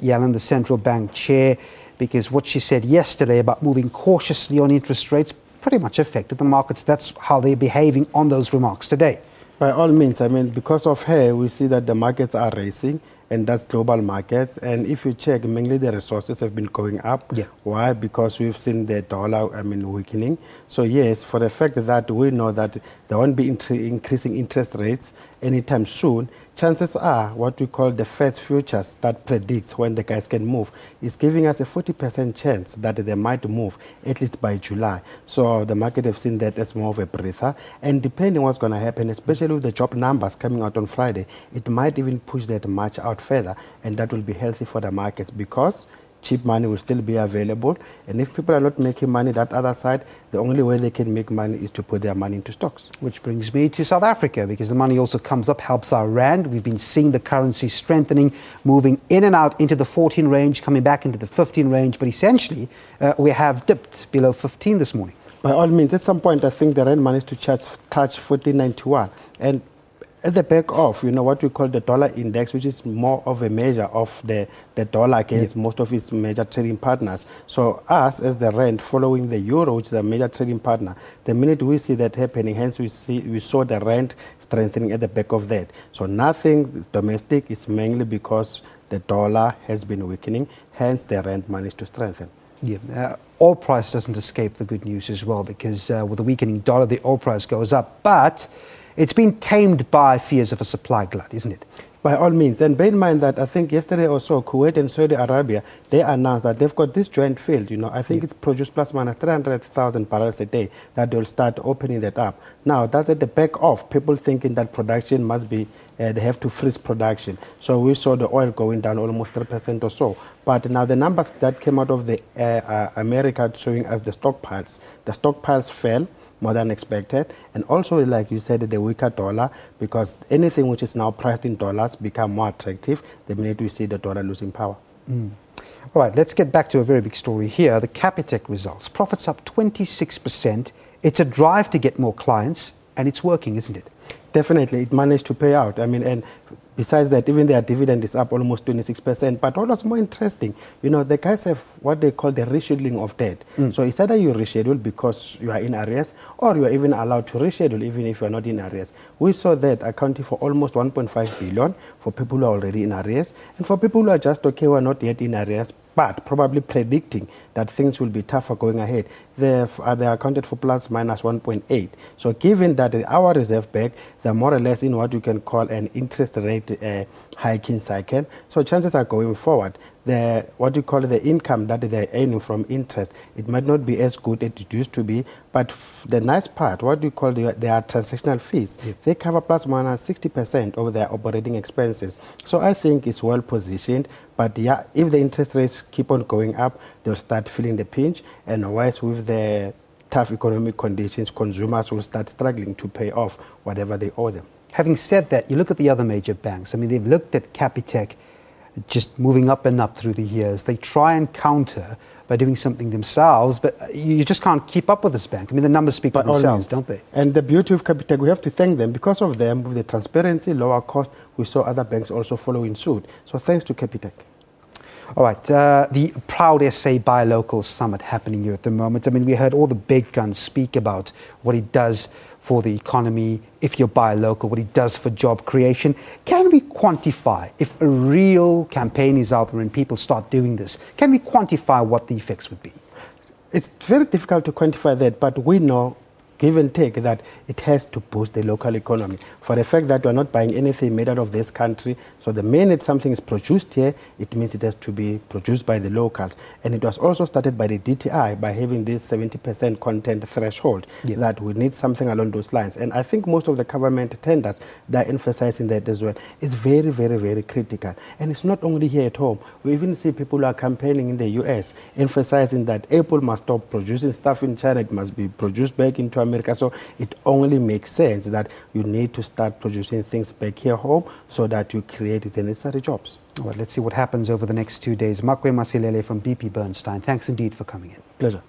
Yellen, the central bank chair, because what she said yesterday about moving cautiously on interest rates pretty much affected the markets. That's how they're behaving on those remarks today. By all means, I mean, because of her, we see that the markets are racing, and that's global markets. And if you check, mainly the resources have been going up. Yeah. Why? Because we've seen the dollar, weakening. So yes, for the fact that we know that there won't be increasing interest rates anytime soon, chances are what we call the Fed's futures that predicts when the guys can move is giving us a 40% chance that they might move at least by July. So the market have seen that as more of a breather. And depending on what's going to happen, especially with the job numbers coming out on Friday, it might even push that much out further, and that will be healthy for the markets because cheap money will still be available. And if people are not making money that other side, the only way they can make money is to put their money into stocks. Which brings me to South Africa, because the money also comes up, helps our rand. We've been seeing the currency strengthening, moving in and out into the 14 range, coming back into the 15 range. But essentially, we have dipped below 15 this morning. By all means, at some point, I think the rand managed to touch 1491. And at the back of, what we call the dollar index, which is more of a measure of the dollar against most of its major trading partners. So us, as the rand, following the euro, which is a major trading partner, the minute we see that happening, hence we saw the rand strengthening at the back of that. So nothing domestic, is mainly because the dollar has been weakening, hence the rand managed to strengthen. Yeah, oil price doesn't escape the good news as well, because with the weakening dollar, the oil price goes up. But it's been tamed by fears of a supply glut, isn't it? By all means. And bear in mind that I think yesterday or so, Kuwait and Saudi Arabia, they announced that they've got this joint field. I think it's produced plus minus 300,000 barrels a day, that they'll start opening that up. Now, that's at the back of people thinking that production must be, they have to freeze production. So we saw the oil going down almost 3% or so. But now the numbers that came out of the America showing us the stockpiles fell more than expected, and also, like you said, the weaker dollar, because anything which is now priced in dollars become more attractive the minute we see the dollar losing power. All right, let's get back to a very big story here. The Capitec results, profits up 26%. It's a drive to get more clients, and it's working, isn't it? Definitely, it managed to pay out. And besides that, even their dividend is up almost 26%. But what was more interesting, the guys have what they call the rescheduling of debt. So it's either you reschedule because you are in arrears, or you are even allowed to reschedule even if you are not in arrears. We saw that accounting for almost 1.5 billion for people who are already in arrears, and for people who are just okay, who are not yet in arrears, but probably predicting that things will be tougher going ahead. They accounted for plus minus 1.8. So given that our reserve bank, they're more or less in what you can call an interest rate hiking cycle. So chances are going forward, what you call the income that they're earning from interest, it might not be as good as it used to be, but the nice part, what you call their transactional fees, they cover plus minus 60% of their operating expenses. So I think it's well positioned, but yeah, if the interest rates keep on going up, they'll start feeling the pinch, and otherwise with the tough economic conditions, consumers will start struggling to pay off whatever they owe them. Having said that, you look at the other major banks. I mean, they've looked at Capitec just moving up and up through the years. They try and counter by doing something themselves, but you just can't keep up with this bank. I mean, the numbers speak for themselves, don't they? And the beauty of Capitec, we have to thank them. Because of them, with the transparency, lower cost, we saw other banks also following suit. So thanks to Capitec. All right, the Proud SA Buy Local Summit happening here at the moment. I mean, we heard all the big guns speak about what it does for the economy, if you buy local, what it does for job creation. Can we quantify, if a real campaign is out there and people start doing this, can we quantify what the effects would be? It's very difficult to quantify that, but we know, give and take, that it has to boost the local economy. For the fact that we're not buying anything made out of this country, so the minute something is produced here, it means it has to be produced by the locals. And it was also started by the DTI by having this 70% content threshold, that we need something along those lines. And I think most of the government tenders, they're emphasizing that as well. It's very, very, very critical. And it's not only here at home. We even see people who are campaigning in the US, emphasizing that Apple must stop producing stuff in China, it must be produced back into America. So it only makes sense that you need to start producing things back here home so that you create the necessary jobs. Well, let's see what happens over the next 2 days. Makwe Masilela from BP Bernstein, thanks indeed for coming in. Pleasure.